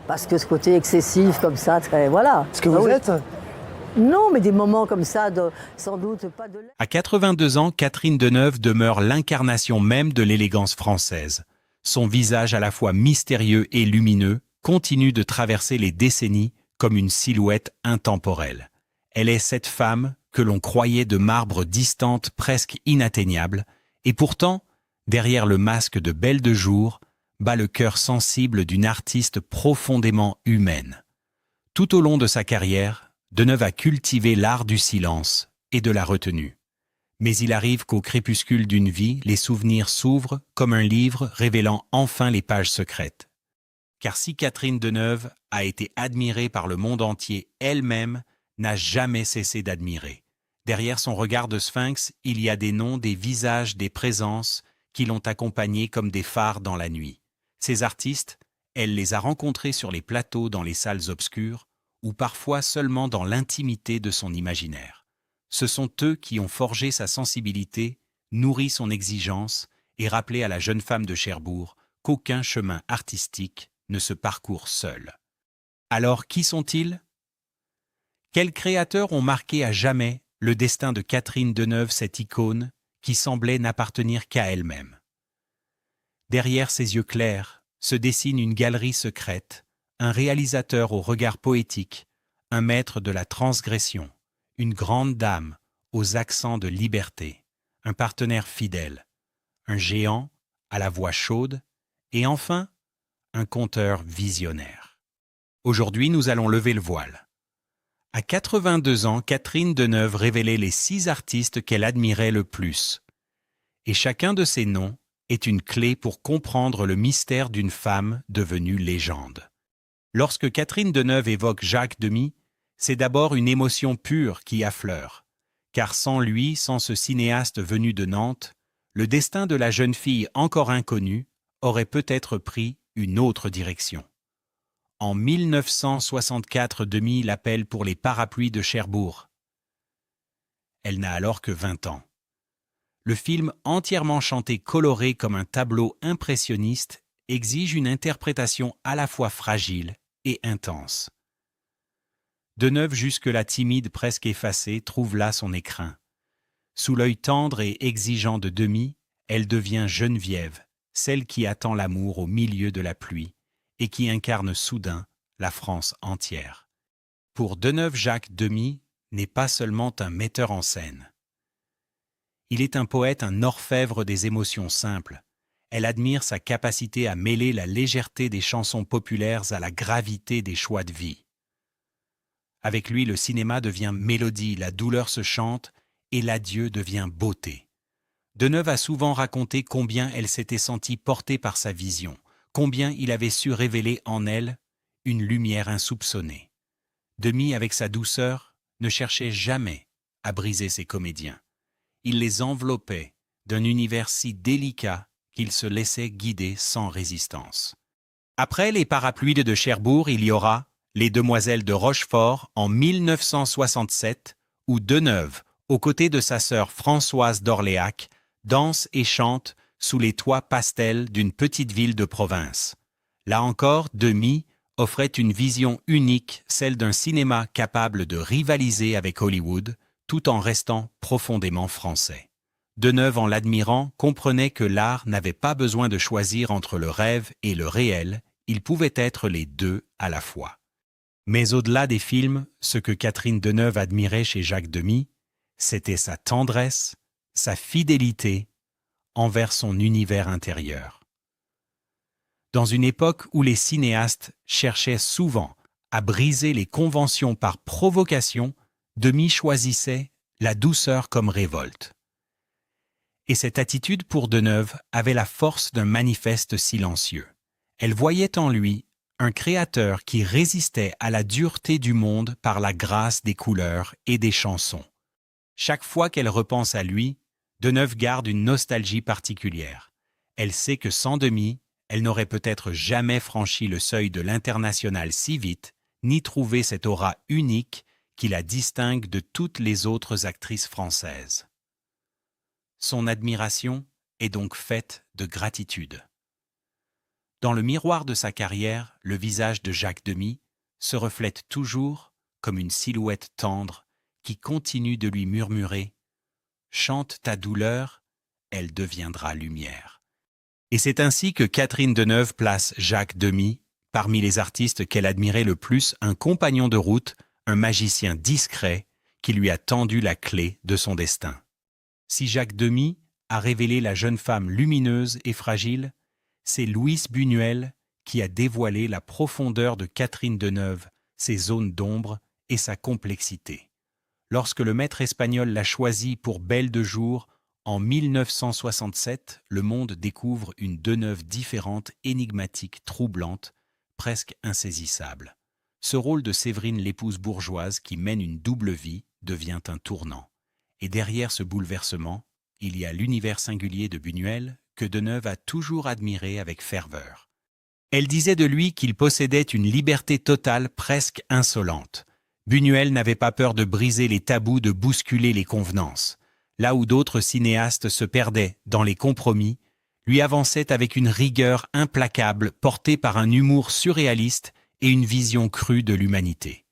Parce que ce côté excessif comme ça, très voilà. Ce que vous oui. êtes? Non, mais des moments comme ça, sans doute pas de... À 82 ans, Catherine Deneuve demeure l'incarnation même de l'élégance française. Son visage à la fois mystérieux et lumineux continue de traverser les décennies comme une silhouette intemporelle. Elle est cette femme que l'on croyait de marbre distante, presque inatteignable, et pourtant, derrière le masque de Belle de Jour, bat le cœur sensible d'une artiste profondément humaine. Tout au long de sa carrière, Deneuve a cultivé l'art du silence et de la retenue. Mais il arrive qu'au crépuscule d'une vie, les souvenirs s'ouvrent comme un livre révélant enfin les pages secrètes. Car si Catherine Deneuve a été admirée par le monde entier, elle-même n'a jamais cessé d'admirer. Derrière son regard de sphinx, il y a des noms, des visages, des présences qui l'ont accompagnée comme des phares dans la nuit. Ces artistes, elle les a rencontrés sur les plateaux dans les salles obscures, ou parfois seulement dans l'intimité de son imaginaire. Ce sont eux qui ont forgé sa sensibilité, nourri son exigence et rappelé à la jeune femme de Cherbourg qu'aucun chemin artistique ne se parcourt seul. Alors qui sont-ils? Quels créateurs ont marqué à jamais le destin de Catherine Deneuve, cette icône qui semblait n'appartenir qu'à elle-même? Derrière ses yeux clairs se dessine une galerie secrète, un réalisateur au regard poétique, un maître de la transgression, une grande dame aux accents de liberté, un partenaire fidèle, un géant à la voix chaude et enfin, un conteur visionnaire. Aujourd'hui, nous allons lever le voile. À 82 ans, Catherine Deneuve révélait les 6 artistes qu'elle admirait le plus. Et chacun de ces noms est une clé pour comprendre le mystère d'une femme devenue légende. Lorsque Catherine Deneuve évoque Jacques Demy, c'est d'abord une émotion pure qui affleure. Car sans lui, sans ce cinéaste venu de Nantes, le destin de la jeune fille encore inconnue aurait peut-être pris une autre direction. En 1964, Demy l'appelle pour les parapluies de Cherbourg. Elle n'a alors que 20 ans. Le film entièrement chanté coloré comme un tableau impressionniste exige une interprétation à la fois fragile et intense. Deneuve, jusque-là timide, presque effacée, trouve là son écrin. Sous l'œil tendre et exigeant de Demy, elle devient Geneviève, celle qui attend l'amour au milieu de la pluie et qui incarne soudain la France entière. Pour Deneuve, Jacques Demy n'est pas seulement un metteur en scène. Il est un poète, un orfèvre des émotions simples. Elle admire sa capacité à mêler la légèreté des chansons populaires à la gravité des choix de vie. Avec lui, le cinéma devient mélodie, la douleur se chante et l'adieu devient beauté. Deneuve a souvent raconté combien elle s'était sentie portée par sa vision, combien il avait su révéler en elle une lumière insoupçonnée. Demy, avec sa douceur, ne cherchait jamais à briser ses comédiens. Il les enveloppait d'un univers si délicat qu'il se laissait guider sans résistance. Après les parapluies de Cherbourg, il y aura Les Demoiselles de Rochefort en 1967, où Deneuve, aux côtés de sa sœur Françoise d'Orléac, danse et chante sous les toits pastels d'une petite ville de province. Là encore, Demy offrait une vision unique, celle d'un cinéma capable de rivaliser avec Hollywood, tout en restant profondément français. Deneuve, en l'admirant, comprenait que l'art n'avait pas besoin de choisir entre le rêve et le réel, il pouvait être les deux à la fois. Mais au-delà des films, ce que Catherine Deneuve admirait chez Jacques Demy, c'était sa tendresse, sa fidélité envers son univers intérieur. Dans une époque où les cinéastes cherchaient souvent à briser les conventions par provocation, Demy choisissait la douceur comme révolte. Et cette attitude pour Deneuve avait la force d'un manifeste silencieux. Elle voyait en lui un créateur qui résistait à la dureté du monde par la grâce des couleurs et des chansons. Chaque fois qu'elle repense à lui, Deneuve garde une nostalgie particulière. Elle sait que sans Demy, elle n'aurait peut-être jamais franchi le seuil de l'international si vite, ni trouvé cette aura unique qui la distingue de toutes les autres actrices françaises. Son admiration est donc faite de gratitude. Dans le miroir de sa carrière, le visage de Jacques Demy se reflète toujours comme une silhouette tendre qui continue de lui murmurer « Chante ta douleur, elle deviendra lumière ». Et c'est ainsi que Catherine Deneuve place Jacques Demy parmi les artistes qu'elle admirait le plus, un compagnon de route, un magicien discret qui lui a tendu la clé de son destin. Si Jacques Demy a révélé la jeune femme lumineuse et fragile, c'est Louis Buñuel qui a dévoilé la profondeur de Catherine Deneuve, ses zones d'ombre et sa complexité. Lorsque le maître espagnol l'a choisie pour Belle de jour, en 1967, le monde découvre une Deneuve différente, énigmatique, troublante, presque insaisissable. Ce rôle de Séverine l'épouse bourgeoise qui mène une double vie devient un tournant. Et derrière ce bouleversement, il y a l'univers singulier de Buñuel que Deneuve a toujours admiré avec ferveur. Elle disait de lui qu'il possédait une liberté totale presque insolente. Buñuel n'avait pas peur de briser les tabous, de bousculer les convenances. Là où d'autres cinéastes se perdaient dans les compromis, lui avançait avec une rigueur implacable portée par un humour surréaliste et une vision crue de l'humanité.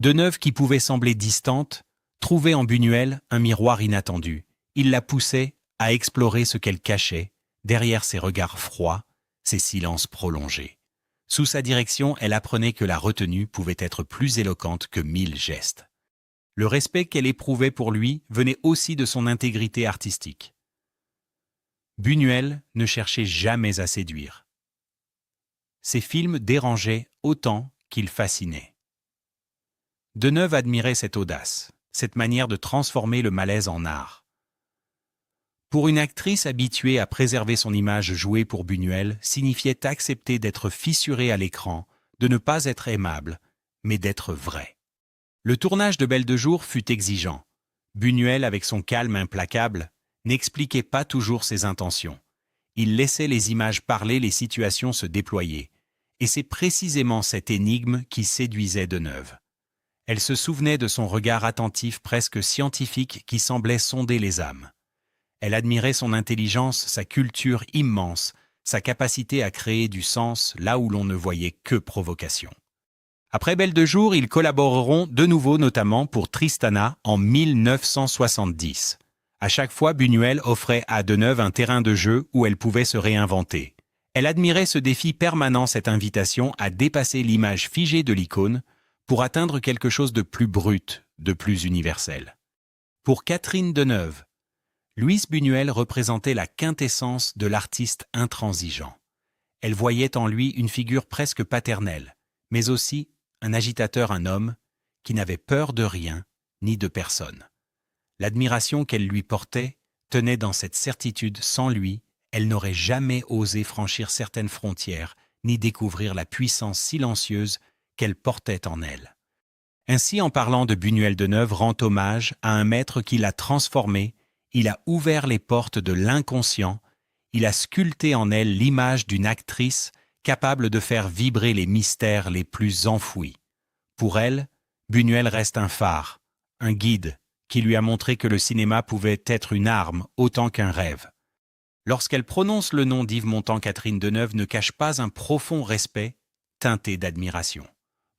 Deneuve, qui pouvait sembler distante, trouvait en Buñuel un miroir inattendu. Il la poussait à explorer ce qu'elle cachait, derrière ses regards froids, ses silences prolongés. Sous sa direction, elle apprenait que la retenue pouvait être plus éloquente que 1000 gestes. Le respect qu'elle éprouvait pour lui venait aussi de son intégrité artistique. Buñuel ne cherchait jamais à séduire. Ses films dérangeaient autant qu'ils fascinaient. Deneuve admirait cette audace, cette manière de transformer le malaise en art. Pour une actrice habituée à préserver son image, jouer pour Buñuel signifiait accepter d'être fissurée à l'écran, de ne pas être aimable, mais d'être vraie. Le tournage de Belle de jour fut exigeant. Buñuel, avec son calme implacable, n'expliquait pas toujours ses intentions. Il laissait les images parler, les situations se déployer. Et c'est précisément cette énigme qui séduisait Deneuve. Elle se souvenait de son regard attentif, presque scientifique, qui semblait sonder les âmes. Elle admirait son intelligence, sa culture immense, sa capacité à créer du sens là où l'on ne voyait que provocation. Après Belle de jour, ils collaboreront de nouveau notamment pour Tristana en 1970. À chaque fois, Buñuel offrait à Deneuve un terrain de jeu où elle pouvait se réinventer. Elle admirait ce défi permanent, cette invitation à dépasser l'image figée de l'icône pour atteindre quelque chose de plus brut, de plus universel. Pour Catherine Deneuve, Louis Buñuel représentait la quintessence de l'artiste intransigeant. Elle voyait en lui une figure presque paternelle, mais aussi un agitateur, un homme qui n'avait peur de rien ni de personne. L'admiration qu'elle lui portait tenait dans cette certitude: sans lui, elle n'aurait jamais osé franchir certaines frontières ni découvrir la puissance silencieuse qu'elle portait en elle. Ainsi, en parlant de Buñuel, Deneuve rend hommage à un maître qui l'a transformé. Il a ouvert les portes de l'inconscient, il a sculpté en elle l'image d'une actrice capable de faire vibrer les mystères les plus enfouis. Pour elle, Buñuel reste un phare, un guide qui lui a montré que le cinéma pouvait être une arme autant qu'un rêve. Lorsqu'elle prononce le nom d'Yves Montand, Catherine Deneuve ne cache pas un profond respect, teinté d'admiration.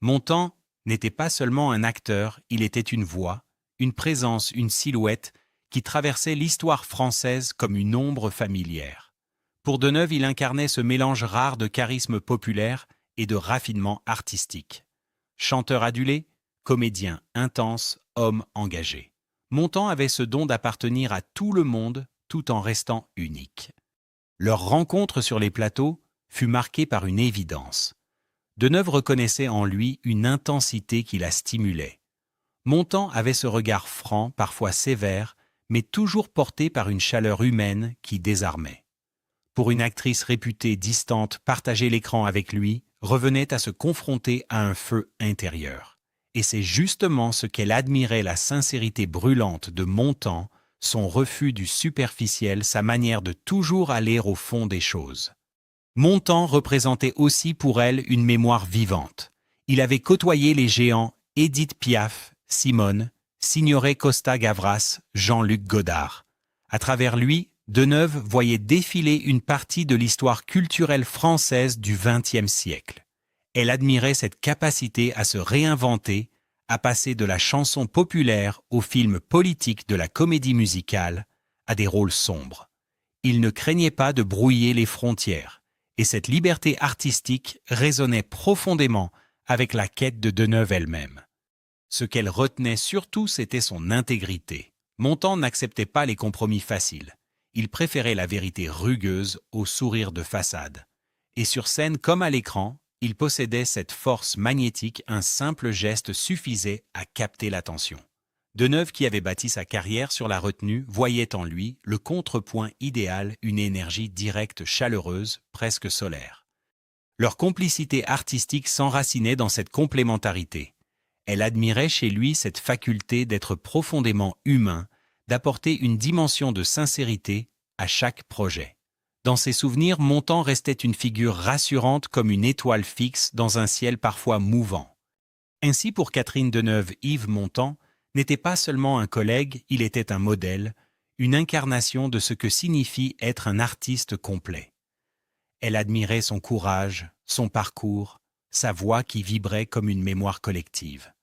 Montand n'était pas seulement un acteur, il était une voix, une présence, une silhouette qui traversait l'histoire française comme une ombre familière. Pour Deneuve, il incarnait ce mélange rare de charisme populaire et de raffinement artistique. Chanteur adulé, comédien intense, homme engagé. Montand avait ce don d'appartenir à tout le monde tout en restant unique. Leur rencontre sur les plateaux fut marquée par une évidence. Deneuve reconnaissait en lui une intensité qui la stimulait. Montand avait ce regard franc, parfois sévère, mais toujours porté par une chaleur humaine qui désarmait. Pour une actrice réputée distante, partager l'écran avec lui revenait à se confronter à un feu intérieur. Et c'est justement ce qu'elle admirait, la sincérité brûlante de Montand, son refus du superficiel, sa manière de toujours aller au fond des choses. Montand représentait aussi pour elle une mémoire vivante. Il avait côtoyé les géants Édith Piaf, Simone, Signoret Costa Gavras, Jean-Luc Godard. À travers lui, Deneuve voyait défiler une partie de l'histoire culturelle française du XXe siècle. Elle admirait cette capacité à se réinventer, à passer de la chanson populaire au film politique de la comédie musicale, à des rôles sombres. Il ne craignait pas de brouiller les frontières, et cette liberté artistique résonnait profondément avec la quête de Deneuve elle-même. Ce qu'elle retenait surtout, c'était son intégrité. Montand n'acceptait pas les compromis faciles. Il préférait la vérité rugueuse au sourire de façade. Et sur scène comme à l'écran, il possédait cette force magnétique, un simple geste suffisait à capter l'attention. Deneuve, qui avait bâti sa carrière sur la retenue, voyait en lui le contrepoint idéal, une énergie directe, chaleureuse, presque solaire. Leur complicité artistique s'enracinait dans cette complémentarité. Elle admirait chez lui cette faculté d'être profondément humain, d'apporter une dimension de sincérité à chaque projet. Dans ses souvenirs, Montand restait une figure rassurante comme une étoile fixe dans un ciel parfois mouvant. Ainsi, pour Catherine Deneuve, Yves Montand n'était pas seulement un collègue, il était un modèle, une incarnation de ce que signifie être un artiste complet. Elle admirait son courage, son parcours, sa voix qui vibrait comme une mémoire collective.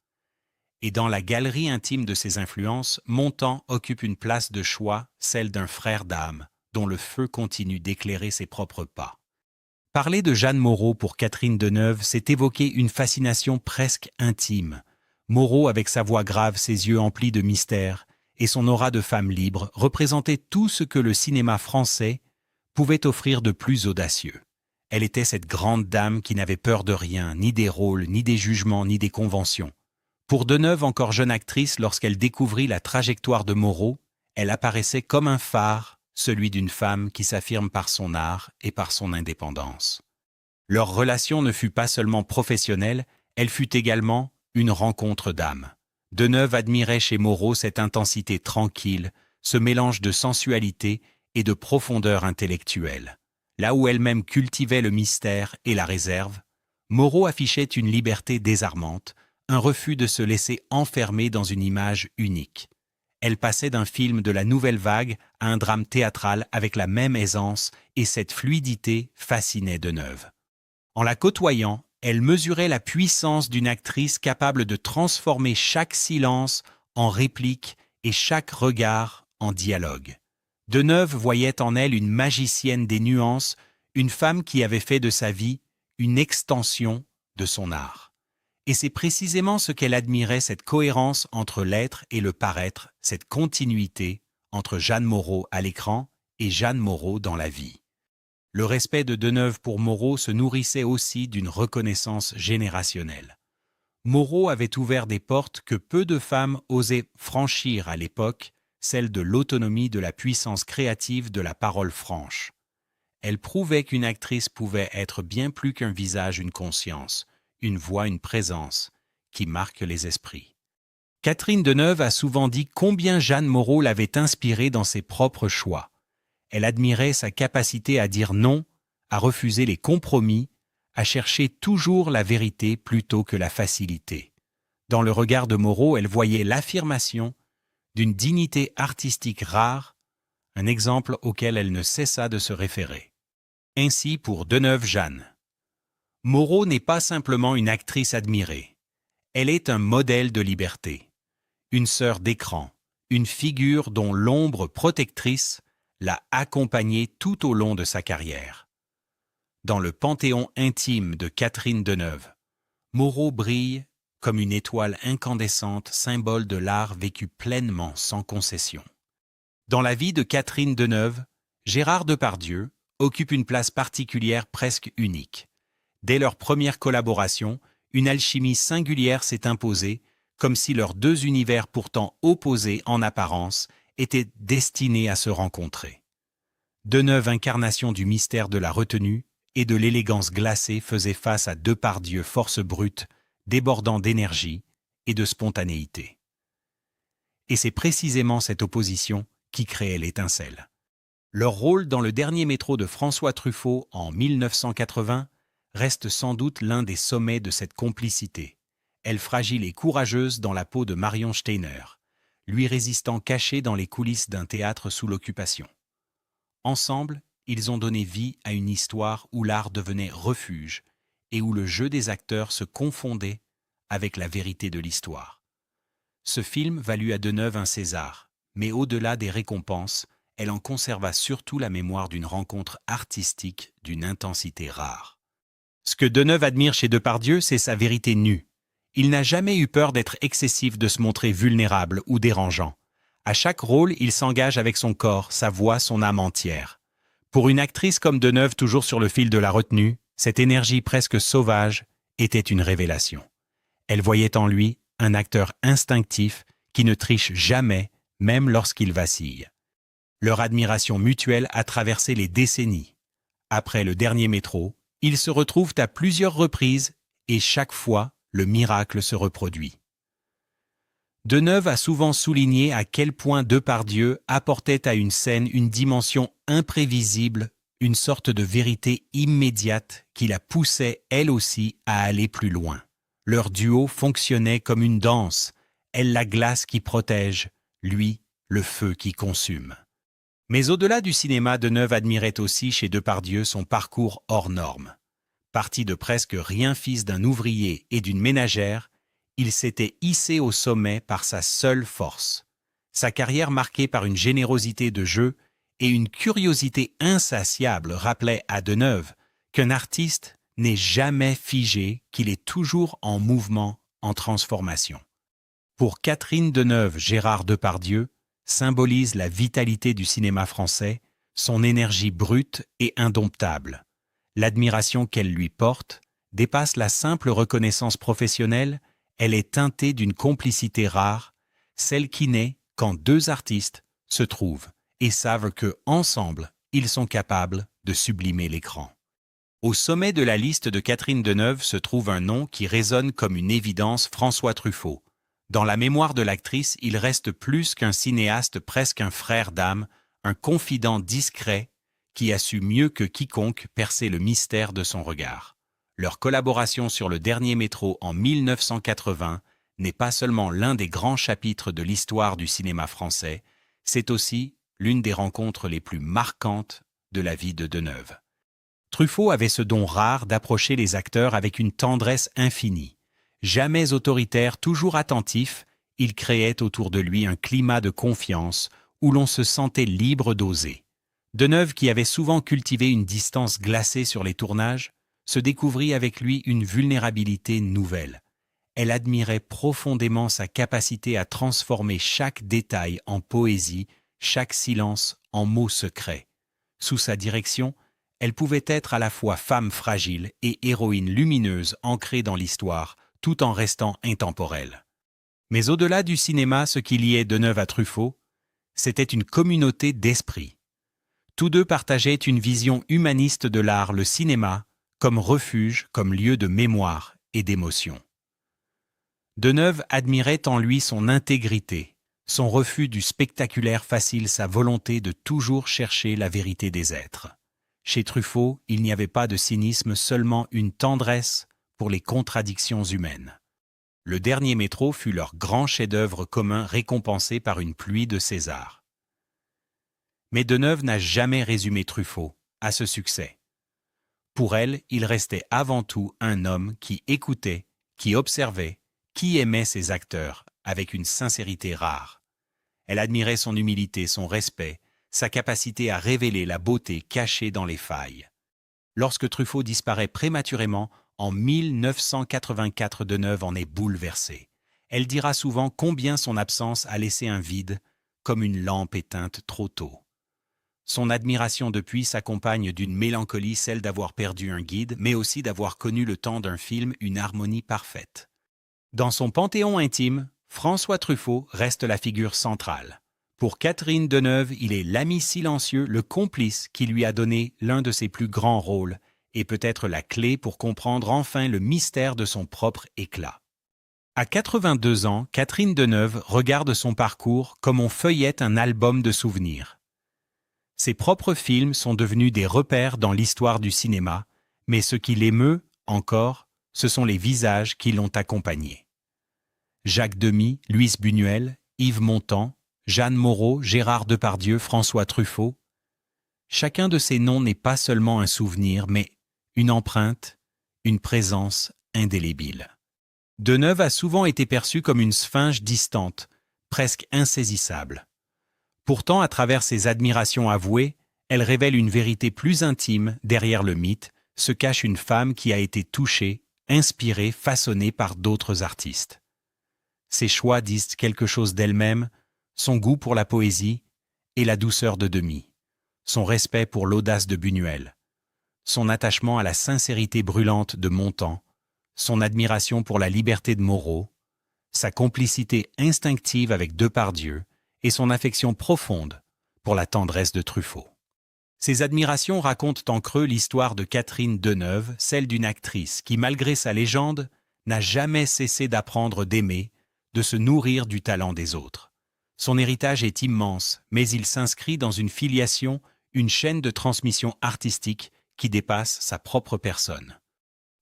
Et dans la galerie intime de ses influences, Montand occupe une place de choix, celle d'un frère d'âme, dont le feu continue d'éclairer ses propres pas. Parler de Jeanne Moreau pour Catherine Deneuve, c'est évoquer une fascination presque intime. Moreau, avec sa voix grave, ses yeux emplis de mystère, et son aura de femme libre, représentait tout ce que le cinéma français pouvait offrir de plus audacieux. Elle était cette grande dame qui n'avait peur de rien, ni des rôles, ni des jugements, ni des conventions. Pour Deneuve, encore jeune actrice, lorsqu'elle découvrit la trajectoire de Moreau, elle apparaissait comme un phare, celui d'une femme qui s'affirme par son art et par son indépendance. Leur relation ne fut pas seulement professionnelle, elle fut également une rencontre d'âme. Deneuve admirait chez Moreau cette intensité tranquille, ce mélange de sensualité et de profondeur intellectuelle. Là où elle-même cultivait le mystère et la réserve, Moreau affichait une liberté désarmante, un refus de se laisser enfermer dans une image unique. Elle passait d'un film de la nouvelle vague à un drame théâtral avec la même aisance, et cette fluidité fascinait Deneuve. En la côtoyant, elle mesurait la puissance d'une actrice capable de transformer chaque silence en réplique et chaque regard en dialogue. Deneuve voyait en elle une magicienne des nuances, une femme qui avait fait de sa vie une extension de son art. Et c'est précisément ce qu'elle admirait, cette cohérence entre l'être et le paraître, cette continuité entre Jeanne Moreau à l'écran et Jeanne Moreau dans la vie. Le respect de Deneuve pour Moreau se nourrissait aussi d'une reconnaissance générationnelle. Moreau avait ouvert des portes que peu de femmes osaient franchir à l'époque, celle de l'autonomie, de la puissance créative, de la parole franche. Elle prouvait qu'une actrice pouvait être bien plus qu'un visage, une conscience, une voix, une présence, qui marque les esprits. Catherine Deneuve a souvent dit combien Jeanne Moreau l'avait inspirée dans ses propres choix. Elle admirait sa capacité à dire non, à refuser les compromis, à chercher toujours la vérité plutôt que la facilité. Dans le regard de Moreau, elle voyait l'affirmation d'une dignité artistique rare, un exemple auquel elle ne cessa de se référer. Ainsi pour Deneuve Jeanne. Moreau n'est pas simplement une actrice admirée. Elle est un modèle de liberté, une sœur d'écran, une figure dont l'ombre protectrice l'a accompagnée tout au long de sa carrière. Dans le panthéon intime de Catherine Deneuve, Moreau brille comme une étoile incandescente, symbole de l'art vécu pleinement sans concession. Dans la vie de Catherine Deneuve, Gérard Depardieu occupe une place particulière presque unique. Dès leur première collaboration, une alchimie singulière s'est imposée, comme si leurs deux univers pourtant opposés en apparence étaient destinés à se rencontrer. Deneuve, incarnation du mystère de la retenue et de l'élégance glacée, faisait face à Depardieu, force brute, débordant d'énergie et de spontanéité. Et c'est précisément cette opposition qui créait l'étincelle. Leur rôle dans le dernier métro de François Truffaut en 1980 reste sans doute l'un des sommets de cette complicité. Elle fragile et courageuse dans la peau de Marion Steiner, lui résistant caché dans les coulisses d'un théâtre sous l'occupation. Ensemble, ils ont donné vie à une histoire où l'art devenait refuge et où le jeu des acteurs se confondait avec la vérité de l'histoire. Ce film valut à Deneuve un César, mais au-delà des récompenses, elle en conserva surtout la mémoire d'une rencontre artistique d'une intensité rare. Ce que Deneuve admire chez Depardieu, c'est sa vérité nue. Il n'a jamais eu peur d'être excessif, de se montrer vulnérable ou dérangeant. À chaque rôle, il s'engage avec son corps, sa voix, son âme entière. Pour une actrice comme Deneuve, toujours sur le fil de la retenue, cette énergie presque sauvage était une révélation. Elle voyait en lui un acteur instinctif qui ne triche jamais, même lorsqu'il vacille. Leur admiration mutuelle a traversé les décennies. Après le dernier métro, ils se retrouvent à plusieurs reprises et chaque fois, le miracle se reproduit. Deneuve a souvent souligné à quel point Depardieu apportait à une scène une dimension imprévisible, une sorte de vérité immédiate qui la poussait elle aussi à aller plus loin. Leur duo fonctionnait comme une danse, elle la glace qui protège, lui le feu qui consume. Mais au-delà du cinéma, Deneuve admirait aussi chez Depardieu son parcours hors norme. Parti de presque rien, fils d'un ouvrier et d'une ménagère, il s'était hissé au sommet par sa seule force. Sa carrière marquée par une générosité de jeu et une curiosité insatiable rappelait à Deneuve qu'un artiste n'est jamais figé, qu'il est toujours en mouvement, en transformation. Pour Catherine Deneuve, Gérard Depardieu symbolise la vitalité du cinéma français, son énergie brute et indomptable. L'admiration qu'elle lui porte dépasse la simple reconnaissance professionnelle, elle est teintée d'une complicité rare, celle qui naît quand deux artistes se trouvent et savent que, ensemble, ils sont capables de sublimer l'écran. Au sommet de la liste de Catherine Deneuve se trouve un nom qui résonne comme une évidence, François Truffaut. Dans la mémoire de l'actrice, il reste plus qu'un cinéaste, presque un frère d'âme, un confident discret qui a su mieux que quiconque percer le mystère de son regard. Leur collaboration sur le dernier métro en 1980 n'est pas seulement l'un des grands chapitres de l'histoire du cinéma français, c'est aussi l'une des rencontres les plus marquantes de la vie de Deneuve. Truffaut avait ce don rare d'approcher les acteurs avec une tendresse infinie. Jamais autoritaire, toujours attentif, il créait autour de lui un climat de confiance où l'on se sentait libre d'oser. Deneuve, qui avait souvent cultivé une distance glacée sur les tournages, se découvrit avec lui une vulnérabilité nouvelle. Elle admirait profondément sa capacité à transformer chaque détail en poésie, chaque silence en mots secrets. Sous sa direction, elle pouvait être à la fois femme fragile et héroïne lumineuse ancrée dans l'histoire, tout en restant intemporelle. Mais au-delà du cinéma, ce qui liait Deneuve à Truffaut, c'était une communauté d'esprit. Tous deux partageaient une vision humaniste de l'art, le cinéma, comme refuge, comme lieu de mémoire et d'émotion. Deneuve admirait en lui son intégrité, son refus du spectaculaire facile, sa volonté de toujours chercher la vérité des êtres. Chez Truffaut, il n'y avait pas de cynisme, seulement une tendresse pour les contradictions humaines. Le dernier métro fut leur grand chef-d'œuvre commun récompensé par une pluie de César. Mais Deneuve n'a jamais résumé Truffaut à ce succès. Pour elle, il restait avant tout un homme qui écoutait, qui observait, qui aimait ses acteurs avec une sincérité rare. Elle admirait son humilité, son respect, sa capacité à révéler la beauté cachée dans les failles. Lorsque Truffaut disparaît prématurément, en 1984, Deneuve en est bouleversée. Elle dira souvent combien son absence a laissé un vide, comme une lampe éteinte trop tôt. Son admiration depuis s'accompagne d'une mélancolie, celle d'avoir perdu un guide, mais aussi d'avoir connu le temps d'un film une harmonie parfaite. Dans son panthéon intime, François Truffaut reste la figure centrale. Pour Catherine Deneuve, il est l'ami silencieux, le complice qui lui a donné l'un de ses plus grands rôles et peut-être la clé pour comprendre enfin le mystère de son propre éclat. À 82 ans, Catherine Deneuve regarde son parcours comme on feuillette un album de souvenirs. Ses propres films sont devenus des repères dans l'histoire du cinéma, mais ce qui l'émeut, encore, ce sont les visages qui l'ont accompagnée. Jacques Demy, Louise Buñuel, Yves Montand, Jeanne Moreau, Gérard Depardieu, François Truffaut. Chacun de ces noms n'est pas seulement un souvenir, mais une empreinte, une présence indélébile. Deneuve a souvent été perçue comme une sphinge distante, presque insaisissable. Pourtant, à travers ses admirations avouées, elle révèle une vérité plus intime. Derrière le mythe se cache une femme qui a été touchée, inspirée, façonnée par d'autres artistes. Ses choix disent quelque chose d'elle-même, son goût pour la poésie et la douceur de Demy, son respect pour l'audace de Buñuel, son attachement à la sincérité brûlante de Montand, son admiration pour la liberté de Moreau, sa complicité instinctive avec Depardieu et son affection profonde pour la tendresse de Truffaut. Ces admirations racontent en creux l'histoire de Catherine Deneuve, celle d'une actrice qui, malgré sa légende, n'a jamais cessé d'apprendre, d'aimer, de se nourrir du talent des autres. Son héritage est immense, mais il s'inscrit dans une filiation, une chaîne de transmission artistique qui dépasse sa propre personne.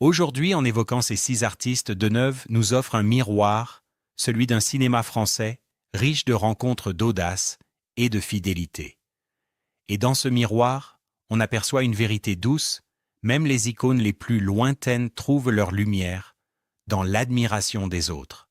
Aujourd'hui, en évoquant ces 6 artistes, Deneuve nous offre un miroir, celui d'un cinéma français, riche de rencontres d'audace et de fidélité. Et dans ce miroir, on aperçoit une vérité douce, même les icônes les plus lointaines trouvent leur lumière dans l'admiration des autres.